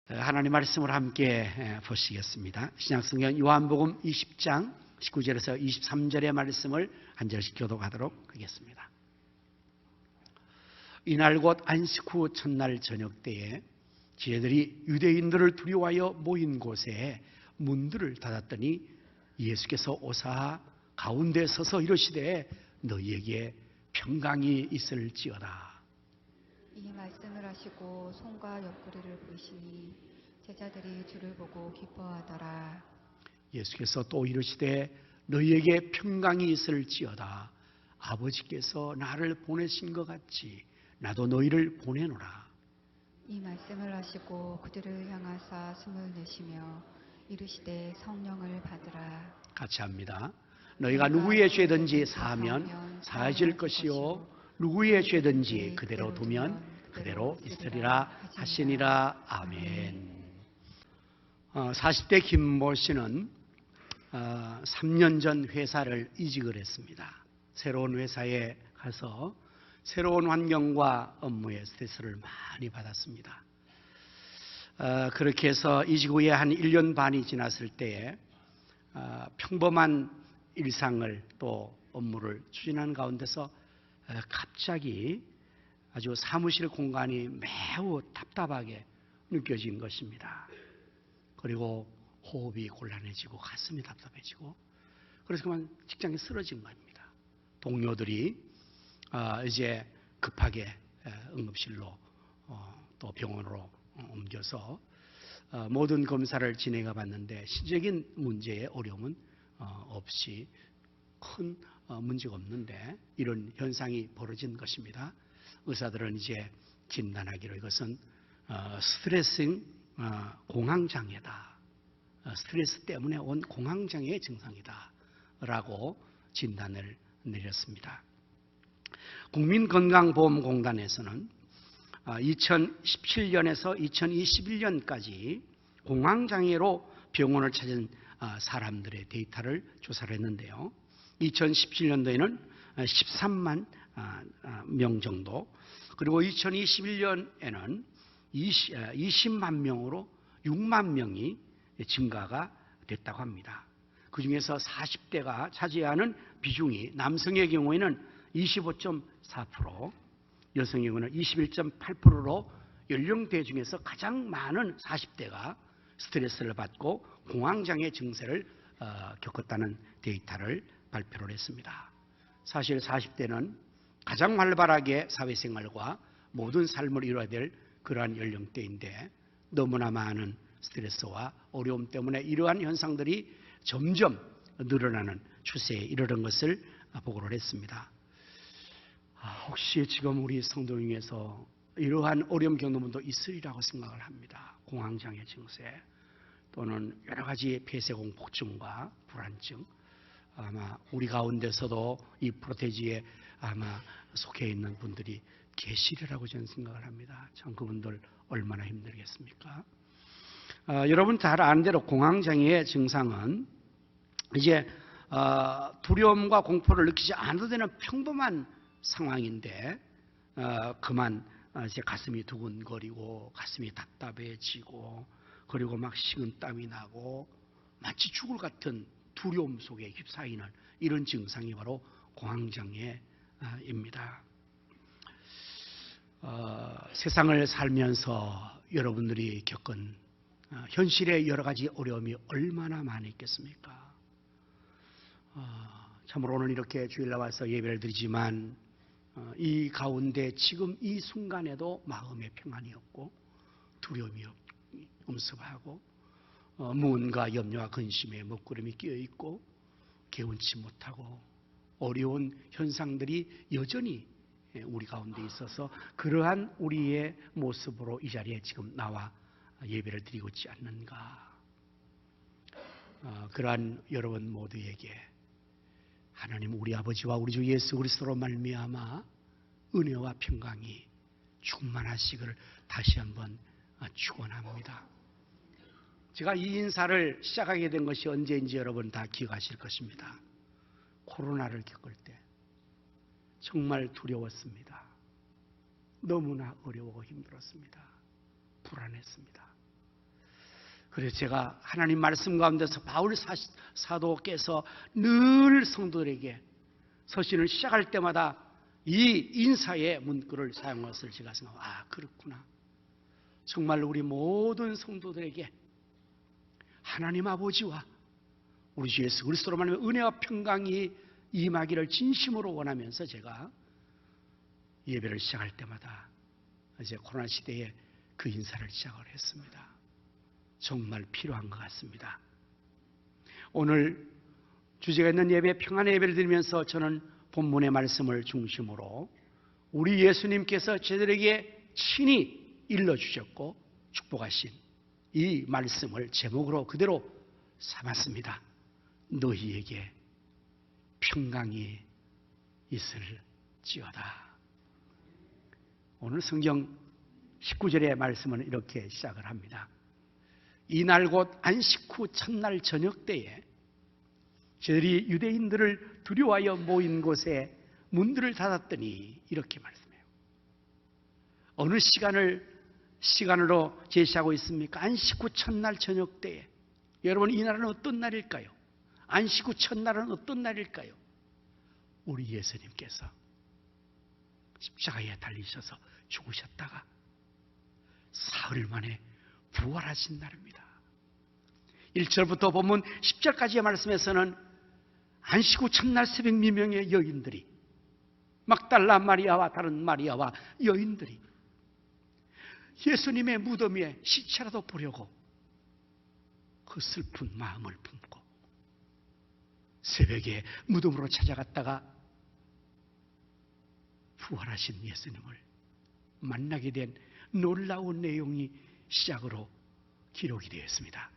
하나님 말씀을 함께 보시겠습니다. 신약성경 요한복음 20장 19절에서 23절의 말씀을 한 절씩 교독하도록 하겠습니다. 이날 곧 안식 후 첫날 저녁 때에 지혜들이 유대인들을 두려워하여 모인 곳에 문들을 닫았더니 예수께서 오사 가운데 서서 이르시되 너희에게 평강이 있을지어다. 이 말씀을 하시고 손과 옆구리를 보시니 제자들이 주를 보고 기뻐하더라. 예수께서 또 이르시되 너희에게 평강이 있을지어다. 아버지께서 나를 보내신 것 같이 나도 너희를 보내노라. 이 말씀을 하시고 그들을 향하사 숨을 내쉬며 이르시되 성령을 받으라. 같이 합니다. 너희가 누구의 죄든지 사하면 사하실 것이요 누구의 죄든지 그대로 두면 그대로 있으리라 하시니라. 아멘. 40대 김모 씨는 3년 전 회사를 이직을 했습니다. 새로운 회사에 가서 새로운 환경과 업무에 스트레스를 많이 받았습니다. 그렇게 해서 이직 후에 한 1년 반이 지났을 때에 평범한 일상을 또 업무를 추진하는 가운데서 갑자기 아주 사무실 공간이 매우 답답하게 느껴진 것입니다. 그리고 호흡이 곤란해지고 가슴이 답답해지고 그래서 그만 직장에 쓰러진 겁니다. 동료들이 이제 급하게 응급실로 또 병원으로 옮겨서 모든 검사를 진행해 봤는데 신체적인 문제의 어려움은 없이 큰 문제가 없는데 이런 현상이 벌어진 것입니다. 의사들은 이제 진단하기로 이것은 스트레스 공황장애다. 스트레스 때문에 온 공황장애 증상이다 라고 진단을 내렸습니다. 국민건강보험공단에서는 2017년에서 2021년까지 공황장애로 병원을 찾은 사람들의 데이터를 조사를 했는데요. 2017년도에는 13만 명 정도, 그리고 2021년에는 20만 명으로 6만 명이 증가가 됐다고 합니다. 그 중에서 40대가 차지하는 비중이 남성의 경우에는 25.4%, 여성의 경우는 21.8%로 연령대 중에서 가장 많은 40대가 스트레스를 받고 공황장애 증세를 겪었다는 데이터를 발표를 했습니다. 사실 40대는 가장 활발하게 사회생활과 모든 삶을 이뤄야 될 그러한 연령대인데 너무나 많은 스트레스와 어려움 때문에 이러한 현상들이 점점 늘어나는 추세에 이르는 것을 보고를 했습니다. 혹시 지금 우리 성도 중에서 이러한 어려움 겪는 분도 있으리라고 생각을 합니다. 공황장애 증세 또는 여러 가지 폐쇄공포증과 불안증, 아마 우리 가운데서도 이 프로테지에 아마 속해 있는 분들이 계시리라고 저는 생각을 합니다. 참 그분들 얼마나 힘들겠습니까? 여러분 잘 아는 대로 공황장애의 증상은 이제 두려움과 공포를 느끼지 않아도 되는 평범한 상황인데 그만 이제 가슴이 두근거리고 가슴이 답답해지고 그리고 막 식은땀이 나고 마치 죽을 같은 두려움 속에 휩싸이는 이런 증상이 바로 공황장애입니다. 세상을 살면서 여러분들이 겪은 현실의 여러 가지 어려움이 얼마나 많이 있겠습니까? 참으로 오늘 이렇게 주일 나와서 예배를 드리지만 이 가운데 지금 이 순간에도 마음의 평안이 없고 두려움이 엄습하고 무언가 염려와 근심에 먹구름이 끼어있고 개운치 못하고 어려운 현상들이 여전히 우리 가운데 있어서 그러한 우리의 모습으로 이 자리에 지금 나와 예배를 드리고 있지 않는가. 그러한 여러분 모두에게 하나님 우리 아버지와 우리 주 예수 그리스도로 말미암아 은혜와 평강이 충만하시기를 다시 한번 축원합니다. 제가 이 인사를 시작하게 된 것이 언제인지 여러분 다 기억하실 것입니다. 코로나를 겪을 때 정말 두려웠습니다. 너무나 어려워 힘들었습니다. 불안했습니다. 그래서 제가 하나님 말씀 가운데서 바울 사도께서 늘 성도들에게 서신을 시작할 때마다 이 인사의 문구를 사용한 것을 제가 생각합니다. 그렇구나. 정말 우리 모든 성도들에게 하나님 아버지와 우리 주 예수 그리스도로 말하면 은혜와 평강이 임하기를 진심으로 원하면서 제가 예배를 시작할 때마다 이제 코로나 시대에 그 인사를 시작을 했습니다. 정말 필요한 것 같습니다. 오늘 주제가 있는 예배, 평안의 예배를 드리면서 저는 본문의 말씀을 중심으로 우리 예수님께서 저들에게 친히 일러주셨고 축복하신 이 말씀을 제목으로 그대로 삼았습니다. 너희에게 평강이 있을지어다. 오늘 성경 19절의 말씀은 이렇게 시작을 합니다. 이날 곧 안식 후 첫날 저녁 때에 저들이 유대인들을 두려워하여 모인 곳에 문들을 닫았더니 이렇게 말씀해요. 어느 시간으로 제시하고 있습니까? 안식 후 첫날 저녁 때에. 여러분, 이 날은 어떤 날일까요? 안식 후 첫날은 어떤 날일까요? 우리 예수님께서 십자가에 달리셔서 죽으셨다가 사흘 만에 부활하신 날입니다. 1절부터 본문 10절까지의 말씀에서는 안식 후 첫날 새벽 미명의 여인들이 막달라 마리아와 다른 마리아와 여인들이 예수님의 무덤 위에 시체라도 보려고 그 슬픈 마음을 품고 새벽에 무덤으로 찾아갔다가 부활하신 예수님을 만나게 된 놀라운 내용이 시작으로 기록이 되었습니다.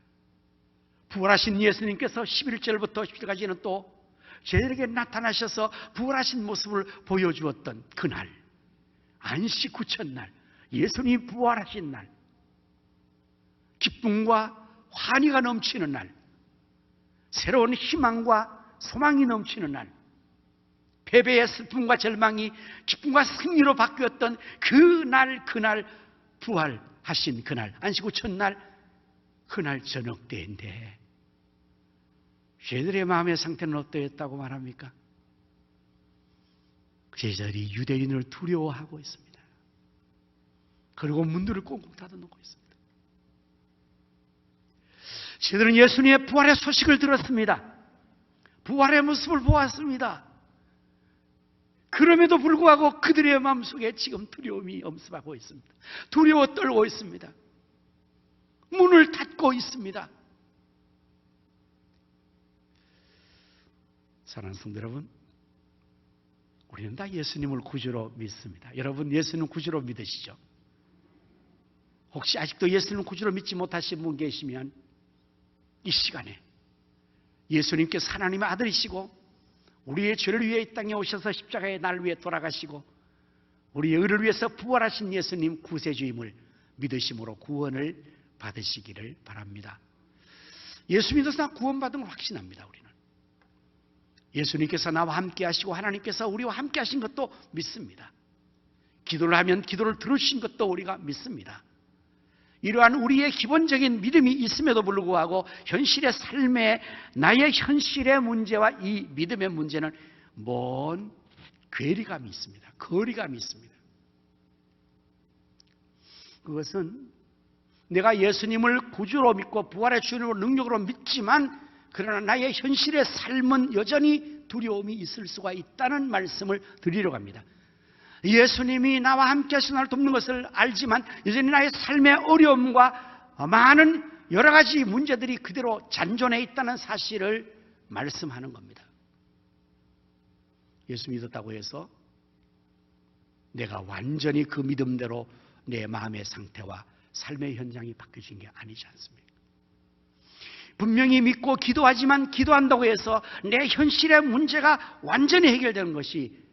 부활하신 예수님께서 11절부터 10절까지는 또 저희에게 나타나셔서 부활하신 모습을 보여주었던 그날, 안식 후 첫날, 예수님이 부활하신 날, 기쁨과 환희가 넘치는 날, 새로운 희망과 소망이 넘치는 날, 패배의 슬픔과 절망이 기쁨과 승리로 바뀌었던 그날 부활하신 그날, 안식 후 첫날, 그날 저녁 때인데 저희들의 마음의 상태는 어떠했다고 말합니까? 저희들이 유대인을 두려워하고 있습니다. 그리고 문들을 꽁꽁 닫아놓고 있습니다. 저희들은 예수님의 부활의 소식을 들었습니다. 부활의 모습을 보았습니다. 그럼에도 불구하고 그들의 마음속에 지금 두려움이 엄습하고 있습니다. 두려워 떨고 있습니다. 문을 닫고 있습니다. 사랑하는 성도 여러분, 우리는 다 예수님을 구주로 믿습니다. 여러분, 예수님 구주로 믿으시죠? 혹시 아직도 예수님 구주로 믿지 못하신 분 계시면 이 시간에 예수님께서 하나님의 아들이시고 우리의 죄를 위해 이 땅에 오셔서 십자가의 날 위해 돌아가시고 우리의 의를 위해서 부활하신 예수님 구세주임을 믿으심으로 구원을 받으시기를 바랍니다. 예수 믿어서 구원받은 걸 확신합니다. 우리는 예수님께서 나와 함께 하시고 하나님께서 우리와 함께 하신 것도 믿습니다. 기도를 하면 기도를 들으신 것도 우리가 믿습니다. 이러한 우리의 기본적인 믿음이 있음에도 불구하고 현실의 삶에 나의 현실의 문제와 이 믿음의 문제는 먼 괴리감이 있습니다. 거리감이 있습니다. 그것은 내가 예수님을 구주로 믿고 부활의 주님으로 능력으로 믿지만 그러나 나의 현실의 삶은 여전히 두려움이 있을 수가 있다는 말씀을 드리려고 합니다. 예수님이 나와 함께 하신 나를 돕는 것을 알지만 여전히 나의 삶의 어려움과 많은 여러 가지 문제들이 그대로 잔존해 있다는 사실을 말씀하는 겁니다. 예수 믿었다고 해서 내가 완전히 그 믿음대로 내 마음의 상태와 삶의 현장이 바뀌어진 게 아니지 않습니까? 분명히 믿고 기도하지만 기도한다고 해서 내 현실의 문제가 완전히 해결되는 것이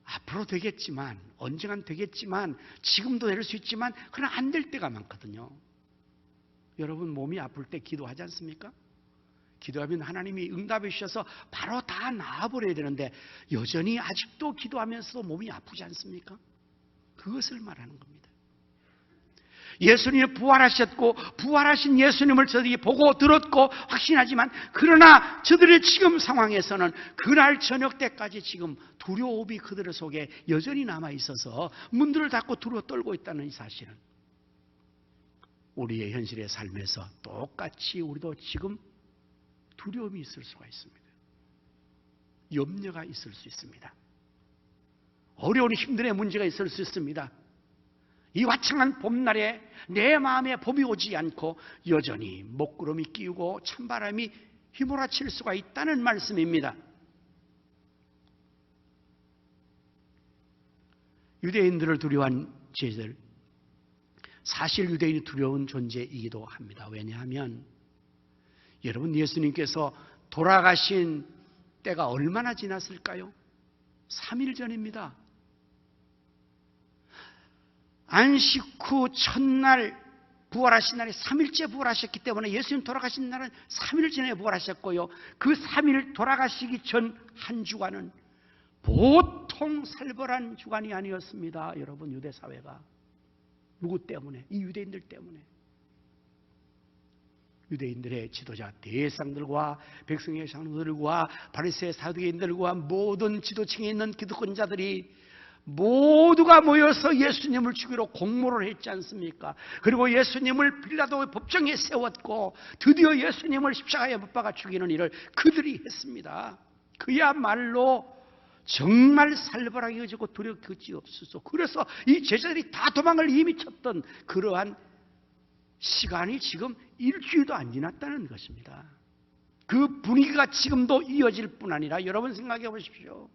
앞으로 되겠지만, 언젠간 되겠지만, 지금도 될 수 있지만 그러나 안 될 때가 많거든요. 여러분, 몸이 아플 때 기도하지 않습니까? 기도하면 하나님이 응답해 주셔서 바로 다 나아버려야 되는데 여전히 아직도 기도하면서도 몸이 아프지 않습니까? 그것을 말하는 겁니다. 예수님이 부활하셨고 부활하신 예수님을 저들이 보고 들었고 확신하지만 그러나 저들의 지금 상황에서는 그날 저녁 때까지 지금 두려움이 그들의 속에 여전히 남아있어서 문들을 닫고 두려워 떨고 있다는 이 사실은 우리의 현실의 삶에서 똑같이 우리도 지금 두려움이 있을 수가 있습니다. 염려가 있을 수 있습니다. 어려운 힘들의 문제가 있을 수 있습니다. 이 화창한 봄날에 내 마음에 봄이 오지 않고 여전히 먹구름이 끼우고 찬바람이 휘몰아칠 수가 있다는 말씀입니다. 유대인들을 두려워한 제자들, 사실 유대인이 두려운 존재이기도 합니다. 왜냐하면 여러분, 예수님께서 돌아가신 때가 얼마나 지났을까요? 3일 전입니다. 안식 후 첫날 부활하신 날이 3일째 부활하셨기 때문에 예수님 돌아가신 날은 3일 전에 부활하셨고요. 그 3일 돌아가시기 전 한 주간은 보통 살벌한 주간이 아니었습니다. 여러분, 유대 사회가. 누구 때문에? 이 유대인들 때문에. 유대인들의 지도자 대상들과 백성의 장로들과 바리새 사두개인들과 모든 지도층에 있는 기득권자들이 모두가 모여서 예수님을 죽이러 공모를 했지 않습니까? 그리고 예수님을 빌라도 법정에 세웠고 드디어 예수님을 십자가에 못 박아 죽이는 일을 그들이 했습니다. 그야말로 정말 살벌하게 여지고 두려워 그지없었어. 그래서 이 제자들이 다 도망을 이미 쳤던 그러한 시간이 지금 일주일도 안 지났다는 것입니다. 그 분위기가 지금도 이어질 뿐 아니라 여러분 생각해 보십시오.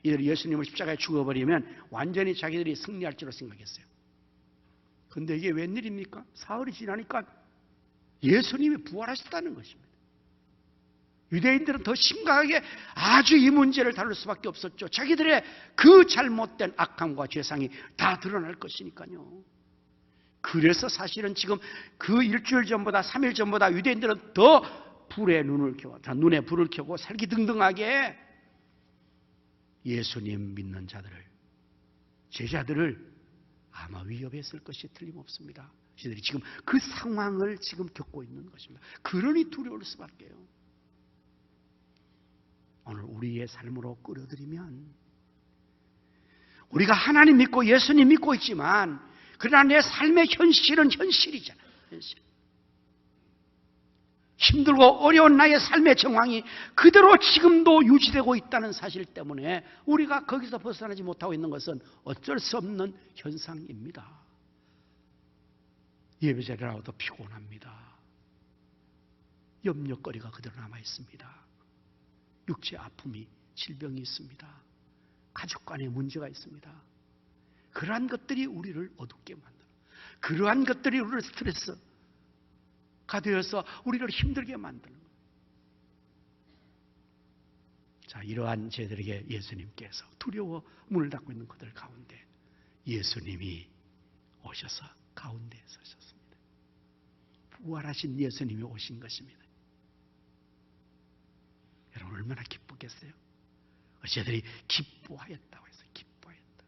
이들이 예수님을 십자가에 죽어버리면 완전히 자기들이 승리할 줄로 생각했어요. 그런데 이게 웬일입니까? 사흘이 지나니까 예수님이 부활하셨다는 것입니다. 유대인들은 더 심각하게 아주 이 문제를 다룰 수밖에 없었죠. 자기들의 그 잘못된 악함과 죄상이 다 드러날 것이니까요. 그래서 사실은 지금 그 일주일 전보다 3일 전보다 유대인들은 더 눈에 불을 켜고 살기등등하게 예수님 믿는 자들을, 제자들을 아마 위협했을 것이 틀림없습니다. 저들이 지금 그 상황을 지금 겪고 있는 것입니다. 그러니 두려울 수밖에요. 오늘 우리의 삶으로 끌어들이면 우리가 하나님 믿고 예수님 믿고 있지만 그러나 내 삶의 현실은 현실이잖아요. 현실. 힘들고 어려운 나의 삶의 정황이 그대로 지금도 유지되고 있다는 사실 때문에 우리가 거기서 벗어나지 못하고 있는 것은 어쩔 수 없는 현상입니다. 예배자리라고도 피곤합니다. 염려거리가 그대로 남아 있습니다. 육체 아픔이, 질병이 있습니다. 가족 간의 문제가 있습니다. 그러한 것들이 우리를 어둡게 만들어, 그러한 것들이 우리를 스트레스가 되어서 우리를 힘들게 만드는 거예요. 자, 이러한 저들에게 예수님께서 두려워 문을 닫고 있는 그들 가운데 예수님이 오셔서 가운데에 서셨습니다. 부활하신 예수님이 오신 것입니다. 여러분, 얼마나 기쁘겠어요? 저들이 기뻐하였다고 해서 기뻐했다.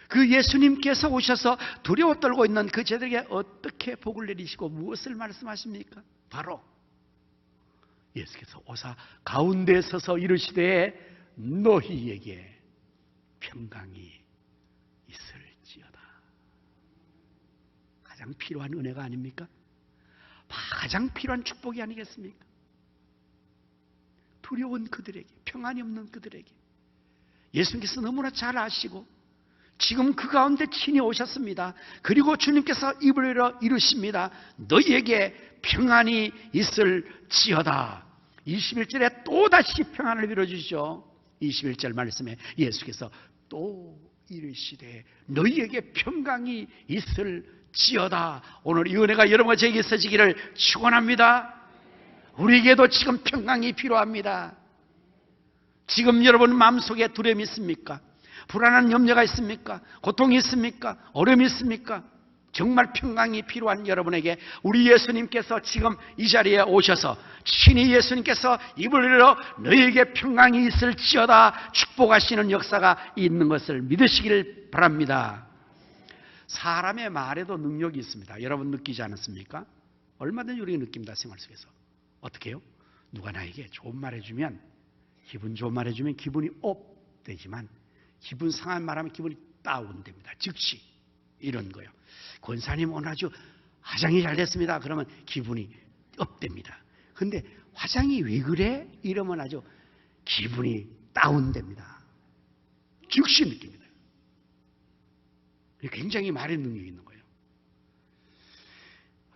그 예수님께서 오셔서 두려워 떨고 있는 그 저들에게 어떻게 복을 내리시고 무엇을 말씀하십니까? 바로 예수께서 오사 가운데 서서 이르시되 너희에게 평강이 있을지어다. 가장 필요한 은혜가 아닙니까? 가장 필요한 축복이 아니겠습니까? 두려운 그들에게, 평안이 없는 그들에게 예수님께서 너무나 잘 아시고 지금 그 가운데 친히 오셨습니다. 그리고 주님께서 입을 열어 이르십니다. 너희에게 평안이 있을지어다. 21절에 또다시 평안을 빌어주시죠. 21절 말씀에 예수께서 또 이르시되 너희에게 평강이 있을지어다. 오늘 이 은혜가 여러분과 저에게 있어지기를 축원합니다. 우리에게도 지금 평강이 필요합니다. 지금 여러분 마음속에 두려움이 있습니까? 불안한 염려가 있습니까? 고통이 있습니까? 어려움이 있습니까? 정말 평강이 필요한 여러분에게 우리 예수님께서 지금 이 자리에 오셔서 친히 예수님께서 입을 열어 너희에게 평강이 있을지어다 축복하시는 역사가 있는 것을 믿으시길 바랍니다. 사람의 말에도 능력이 있습니다. 여러분 느끼지 않았습니까? 얼마든지 우리가 느낍니다. 생활 속에서. 어떻게 해요? 누가 나에게 좋은 말 해주면, 기분 좋은 말 해주면 기분이 업 되지만 기분 상한 말하면 기분이 다운 됩니다. 즉시 이런 거예요. 권사님 오늘 아주 화장이 잘 됐습니다. 그러면 기분이 업 됩니다. 근데 화장이 왜 그래? 이러면 아주 기분이 다운 됩니다. 즉시 느낍니다. 굉장히 말의 능력이 있는 거예요.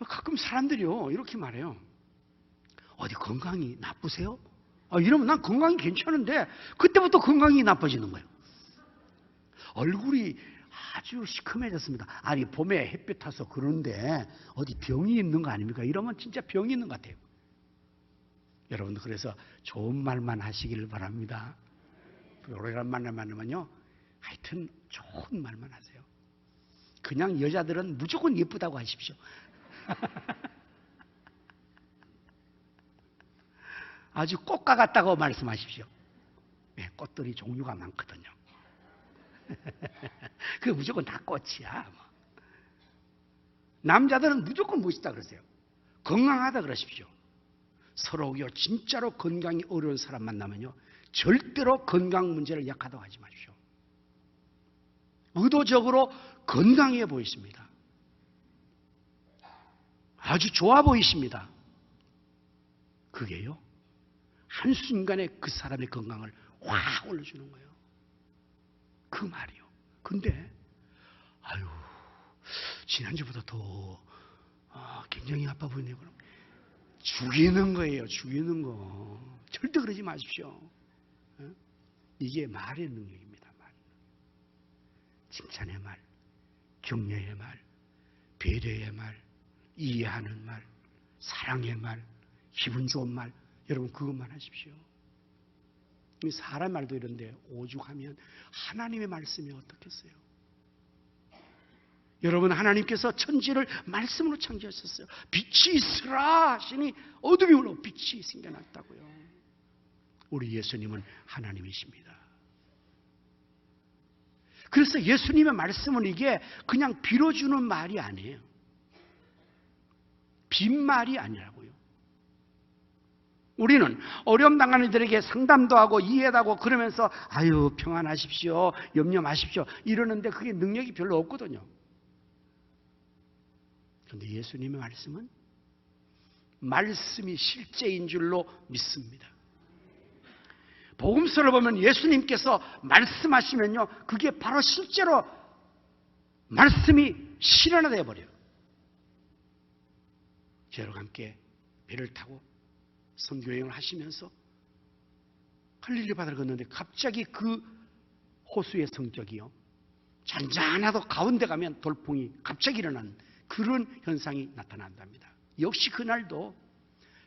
가끔 사람들이요 이렇게 말해요. 어디 건강이 나쁘세요? 이러면 난 건강이 괜찮은데 그때부터 건강이 나빠지는 거예요. 얼굴이 아주 시커매졌습니다. 아니 봄에 햇볕 타서 그런데 어디 병이 있는 거 아닙니까? 이러면 진짜 병이 있는 것 같아요. 여러분들 그래서 좋은 말만 하시길 바랍니다. 오래간 만나면요 하여튼 좋은 말만 하세요. 그냥 여자들은 무조건 예쁘다고 하십시오. 아주 꽃과 같다고 말씀하십시오. 네, 꽃들이 종류가 많거든요. 그 무조건 다 꽃이야. 뭐. 남자들은 무조건 멋있다 그러세요. 건강하다 그러십시오. 서로요 진짜로 건강이 어려운 사람 만나면요 절대로 건강 문제를 약하다고 하지 마십시오. 의도적으로 건강해 보이십니다. 아주 좋아 보이십니다. 그게요 한순간에 그 사람의 건강을 확 올려주는 거예요. 그 말이요. 근데 지난주보다 더 굉장히 아파 보이네요. 그럼 죽이는 거예요. 죽이는 거. 절대 그러지 마십시오. 이게 말의 능력입니다. 말. 칭찬의 말, 격려의 말, 배려의 말, 이해하는 말, 사랑의 말, 기분 좋은 말. 여러분 그것만 하십시오. 사람 말도 이런데 오죽하면 하나님의 말씀이 어떻겠어요? 여러분 하나님께서 천지를 말씀으로 창조하셨어요. 빛이 있으라 하시니 어둠이 올라오고 빛이 생겨났다고요. 우리 예수님은 하나님이십니다. 그래서 예수님의 말씀은 이게 그냥 빌어주는 말이 아니에요. 빈말이 아니라고요. 우리는 어려움 당하는 이들에게 상담도 하고 이해도 하고 그러면서 아유 평안하십시오, 염려 마십시오 이러는데 그게 능력이 별로 없거든요. 그런데 예수님의 말씀은 말씀이 실제인 줄로 믿습니다. 복음서를 보면 예수님께서 말씀하시면요 그게 바로 실제로 말씀이 실현되어 버려요. 저와 함께 배를 타고 선교여행을 하시면서 갈릴리 바다를 걷는데 갑자기 그 호수의 성격이요 잔잔하도 가운데 가면 돌풍이 갑자기 일어나는 그런 현상이 나타난답니다. 역시 그날도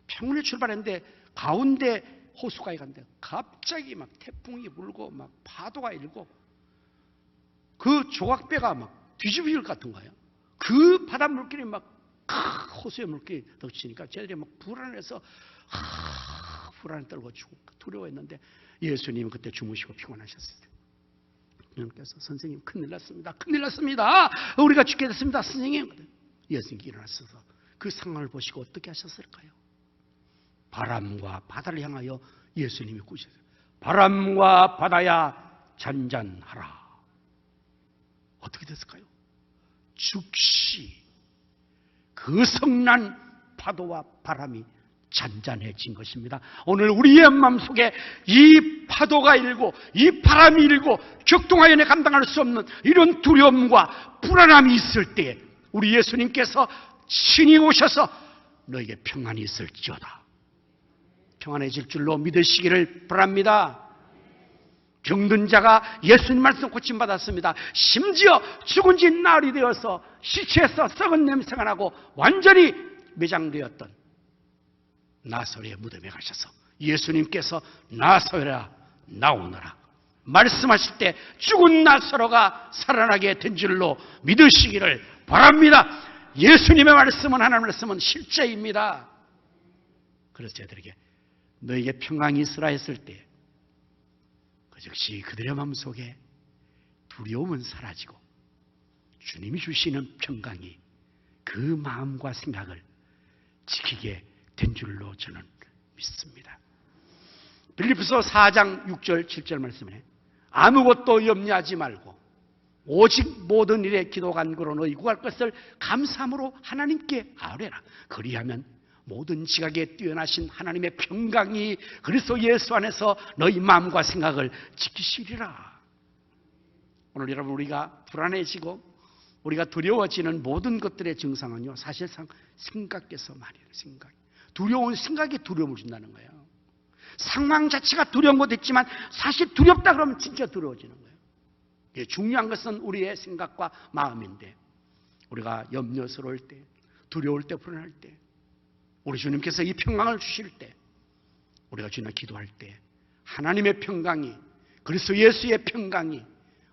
평일에 출발했는데 가운데 호수가에 갔는데 갑자기 막 태풍이 불고 막 파도가 일고 그 조각배가 막 뒤집어질 것 같은 거예요. 그 바닷물길이 막 호수의 물길이 덮치니까 쟤들이 막 불안해서 불안에 떨고 두려워했는데 예수님은 그때 주무시고 피곤하셨어요. 예수님께서 선생님 큰일 났습니다. 큰일 났습니다. 우리가 죽게 됐습니다. 선생님. 예수님이 일어나셔서 그 상황을 보시고 어떻게 하셨을까요? 바람과 바다를 향하여 예수님이 꾸짖으셨어요. 바람과 바다야 잔잔하라. 어떻게 됐을까요? 즉시 그 성난 파도와 바람이 잔잔해진 것입니다. 오늘 우리의 마음속에 이 파도가 일고 이 바람이 일고 격동하여 감당할 수 없는 이런 두려움과 불안함이 있을 때에 우리 예수님께서 친히 오셔서 너에게 평안이 있을지어다. 평안해질 줄로 믿으시기를 바랍니다. 병든 자가 예수님 말씀 고침받았습니다. 심지어 죽은 지 나흘이 되어서 시체에서 썩은 냄새가 나고 완전히 매장되었던 나사로의 무덤에 가셔서 예수님께서 나사로야 나오너라 말씀하실 때 죽은 나사로가 살아나게 된 줄로 믿으시기를 바랍니다. 예수님의 말씀은 하나님의 말씀은 실제입니다. 그래서 저희들에게 너에게 평강이 있으라 했을 때 그 즉시 그들의 마음속에 두려움은 사라지고 주님이 주시는 평강이 그 마음과 생각을 지키게 된 줄로 저는 믿습니다. 빌립보서 4장 6절 7절 말씀에 아무것도 염려하지 말고 오직 모든 일에 기도 간구로 너희 구할 것을 감사함으로 하나님께 아뢰라. 그리하면 모든 지각에 뛰어나신 하나님의 평강이 그리스도 예수 안에서 너희 마음과 생각을 지키시리라. 오늘 여러분, 우리가 불안해지고 우리가 두려워지는 모든 것들의 증상은요, 사실상 생각에서 말이에요. 생각. 두려운 생각이 두려움을 준다는 거예요. 상황 자체가 두려운 것도 있지만 사실 두렵다 그러면 진짜 두려워지는 거예요. 중요한 것은 우리의 생각과 마음인데, 우리가 염려스러울 때, 두려울 때, 불안할 때, 우리 주님께서 이 평강을 주실 때, 우리가 주님을 기도할 때 하나님의 평강이, 그리스도 예수의 평강이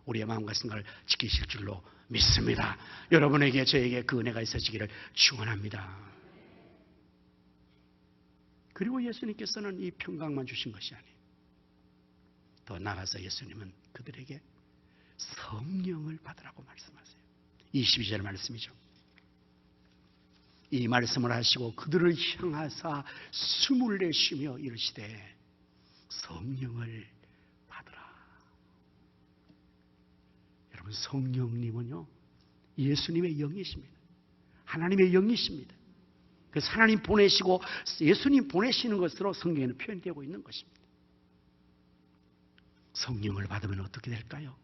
우리의 마음과 생각을 지키실 줄로 믿습니다. 여러분에게, 저에게 그 은혜가 있어지기를 축원합니다. 그리고 예수님께서는 이 평강만 주신 것이 아니에요. 더 나아가서 예수님은 그들에게 성령을 받으라고 말씀하세요. 22절 말씀이죠. 이 말씀을 하시고 그들을 향하사 숨을 내쉬며 이르시되 성령을 받으라. 여러분, 성령님은요, 예수님의 영이십니다. 하나님의 영이십니다. 그래서 하나님 보내시고 예수님 보내시는 것으로 성경에는 표현되고 있는 것입니다. 성령을 받으면 어떻게 될까요?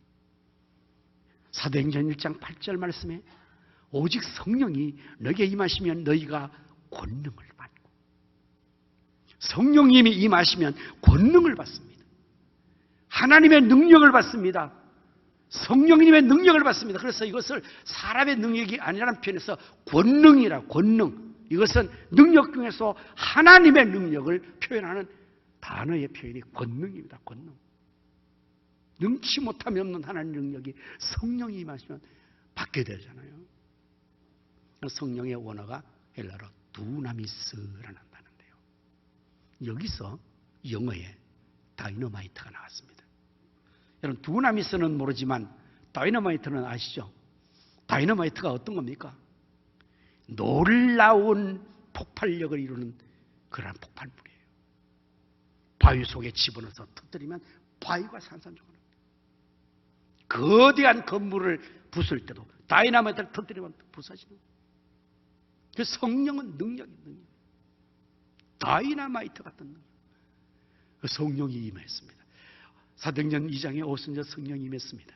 사도행전 1장 8절 말씀에 오직 성령이 너에게 임하시면 너희가 권능을 받고, 성령님이 임하시면 권능을 받습니다. 하나님의 능력을 받습니다. 성령님의 능력을 받습니다. 그래서 이것을 사람의 능력이 아니라는 표현에서 권능이라, 권능. 이것은 능력 중에서 하나님의 능력을 표현하는 단어의 표현이 권능입니다. 권능. 능치 못함이 없는 하나님의 능력이 성령이 임하시면 받게 되잖아요. 성령의 원어가 헬라로 두나미스라는 단어인데요, 여기서 영어에 다이너마이트가 나왔습니다. 여러분, 두나미스는 모르지만 다이너마이트는 아시죠? 다이너마이트가 어떤 겁니까? 놀라운 폭발력을 이루는 그러한 폭발물이에요. 바위 속에 집어넣어서 터뜨리면 바위가 산산조각. 거대한 건물을 부술 때도 다이너마이트를 터뜨리면 부서지는 거예요. 그 성령은 능력이 능력. 다이너마이트 같은 능력. 그 성령이 임했습니다. 사도행전 2장에 오순절 성령이 임했습니다.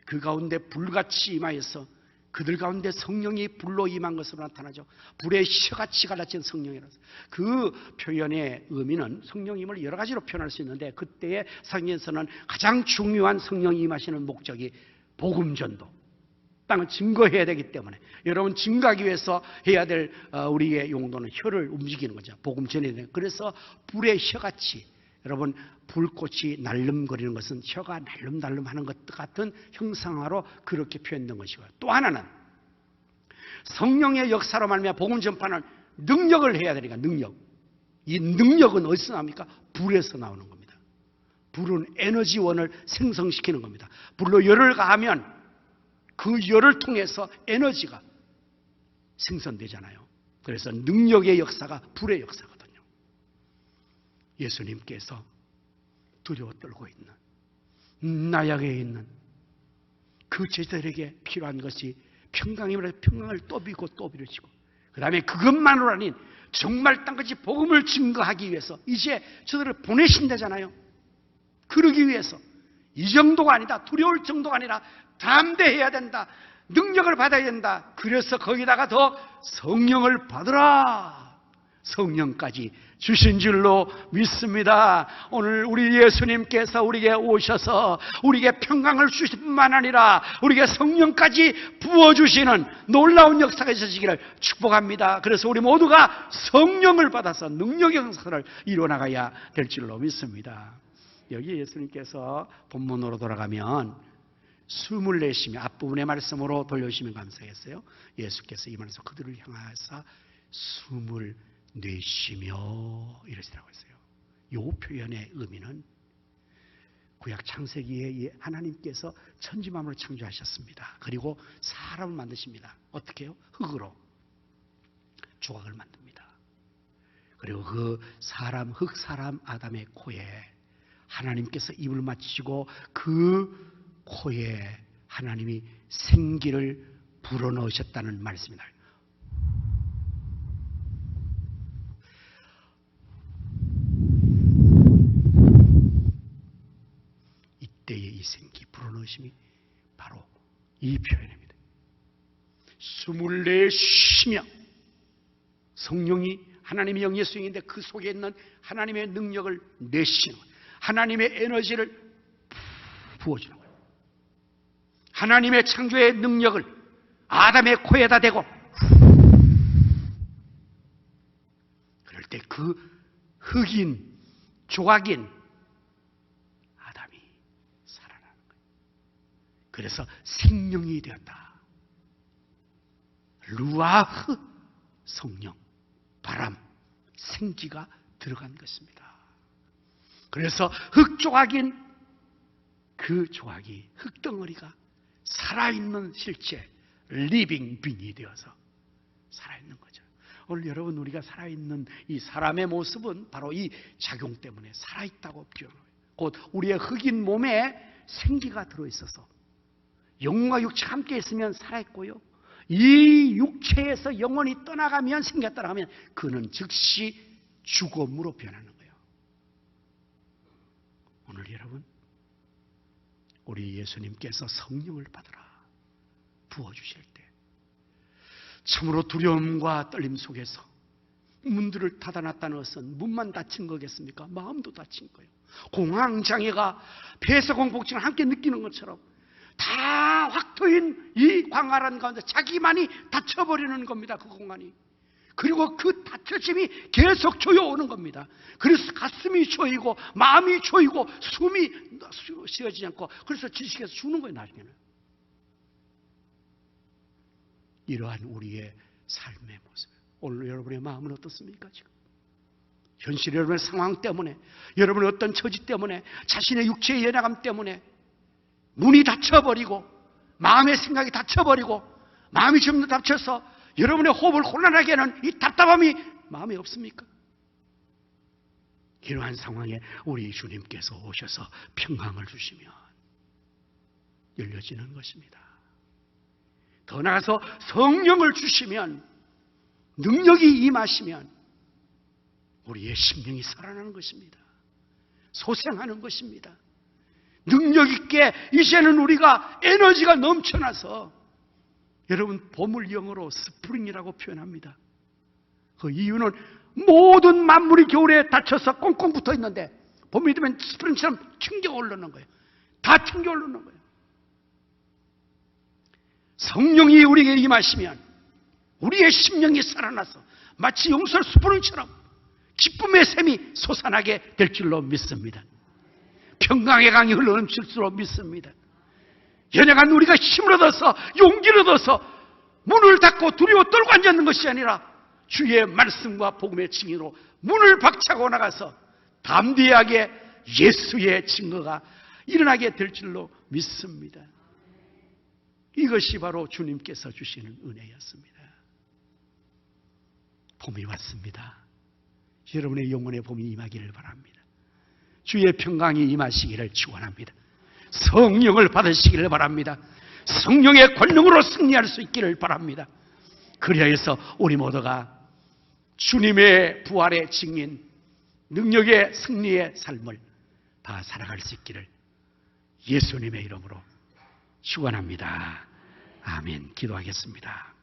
그 가운데 불같이 임하여서 그들 가운데 성령이 불로 임한 것으로 나타나죠. 불의 혀같이 갈라진 성령이라서. 그 표현의 의미는 성령임을 여러 가지로 표현할 수 있는데, 그때의 성경에서는 가장 중요한 성령이 임하시는 목적이 복음 전도, 땅을 증거해야 되기 때문에, 여러분 증거하기 위해서 해야 될 우리의 용도는 혀를 움직이는 거죠. 복음 전해야 돼요. 그래서 불의 혀같이, 여러분 불꽃이 날름거리는 것은 혀가 날름날름하는 것 같은 형상화로 그렇게 표현된 것이고요. 또 하나는 성령의 역사로 말미암아 복음 전파는 능력을 해야 되니까, 능력. 이 능력은 어디서 나옵니까? 불에서 나오는 겁니다. 불은 에너지원을 생성시키는 겁니다. 불로 열을 가하면 그 열을 통해서 에너지가 생성되잖아요. 그래서 능력의 역사가 불의 역사거든요. 예수님께서 두려워 떨고 있는, 나약에 있는 그 제자들에게 필요한 것이 평강이므로 평강을 또 비고 또 비르시고, 그 다음에 그것만으로 아닌 정말 땅끝이 복음을 증거하기 위해서 이제 저들을 보내신다잖아요. 그러기 위해서 이 정도가 아니다, 두려울 정도가 아니라 담대해야 된다, 능력을 받아야 된다. 그래서 거기다가 더 성령을 받으라, 성령까지 주신 줄로 믿습니다. 오늘 우리 예수님께서 우리에게 오셔서 우리에게 평강을 주실 뿐만 아니라 우리에게 성령까지 부어주시는 놀라운 역사가 있으시기를 축복합니다. 그래서 우리 모두가 성령을 받아서 능력의 역사를 이뤄나가야 될 줄로 믿습니다. 여기 예수님께서 본문으로 돌아가면 숨을 내쉬며, 앞부분의 말씀으로 돌려주시면 감사하겠어요. 예수께서 이 말에서 그들을 향하사 숨을 내쉬며 이러시라고 했어요. 이 표현의 의미는 구약 창세기에 하나님께서 천지만물을 창조하셨습니다. 그리고 사람을 만드십니다. 어떻게 해요? 흙으로 조각을 만듭니다. 그리고 그 사람, 흙사람 아담의 코에 하나님께서 입을 맞추시고 그 코에 하나님이 생기를 불어넣으셨다는 말씀입니다. 이때의 이 생기 불어넣으심이 바로 이 표현입니다. 24의 쉬며 성령이 하나님의 영의 수행인데 그 속에 있는 하나님의 능력을 내쉬는 거예요. 하나님의 에너지를 부어주는 거예요. 하나님의 창조의 능력을 아담의 코에다 대고 그럴 때 그 흙인 조각인 아담이 살아나는 거예요. 그래서 생명이 되었다. 루아흐 성령, 바람, 생기가 들어간 것입니다. 그래서 흙조각인 그 조각이 흙덩어리가 살아있는 실체, 리빙 빙이 되어서 살아있는 거죠. 오늘 여러분 우리가 살아있는 이 사람의 모습은 바로 이 작용 때문에 살아있다고 표현해요. 곧 우리의 흙인 몸에 생기가 들어있어서 영과 육체가 함께 있으면 살아있고요. 이 육체에서 영혼이 떠나가면 생기가 떠나가면 그는 즉시 죽음으로 변하는 거예요. 오늘 여러분 우리 예수님께서 성령을 받으라 부어주실 때 참으로 두려움과 떨림 속에서 문들을 닫아놨다는 것은 문만 닫힌 거겠습니까? 마음도 닫힌 거예요. 공황장애가 폐쇄공포증을 함께 느끼는 것처럼 다 확 트인 이 광활한 가운데 자기만이 닫혀버리는 겁니다. 그 공간이. 그리고 그 닫혀짐이 계속 조여오는 겁니다. 그래서 가슴이 조이고 마음이 조이고 숨이 쉬어지지 않고 그래서 질식해서 죽는 거예요. 나중에는. 이러한 우리의 삶의 모습. 오늘 여러분의 마음은 어떻습니까? 지금 현실 여러분의 상황 때문에 여러분의 어떤 처지 때문에 자신의 육체의 연약함 때문에 문이 닫혀버리고 마음의 생각이 닫혀버리고 마음이 좀 닫혀서 여러분의 호흡을 곤란하게 하는 이 답답함이 마음에 없습니까? 이러한 상황에 우리 주님께서 오셔서 평강을 주시면 열려지는 것입니다. 더 나아가서 성령을 주시면 능력이 임하시면 우리의 심령이 살아나는 것입니다. 소생하는 것입니다. 능력 있게 이제는 우리가 에너지가 넘쳐나서 여러분 봄을 영어로 스프링이라고 표현합니다. 그 이유는 모든 만물이 겨울에 닫혀서 꽁꽁 붙어 있는데 봄이 되면 스프링처럼 튕겨 오르는 거예요. 다 튕겨 오르는 거예요. 성령이 우리에게 임하시면 우리의 심령이 살아나서 마치 용설 스프링처럼 기쁨의 샘이 솟아나게 될 줄로 믿습니다. 평강의 강이 흘러넘칠 줄로 믿습니다. 연약한 우리가 힘을 얻어서 용기를 얻어서 문을 닫고 두려워 떨고 앉아있는 것이 아니라 주의 말씀과 복음의 증인으로 문을 박차고 나가서 담대하게 예수의 증거가 일어나게 될 줄로 믿습니다. 이것이 바로 주님께서 주시는 은혜였습니다. 봄이 왔습니다. 여러분의 영혼의 봄이 임하기를 바랍니다. 주의 평강이 임하시기를 축원합니다. 성령을 받으시기를 바랍니다. 성령의 권능으로 승리할 수 있기를 바랍니다. 그리하여서 우리 모두가 주님의 부활의 증인, 능력의 승리의 삶을 다 살아갈 수 있기를 예수님의 이름으로 축원합니다. 아멘. 기도하겠습니다.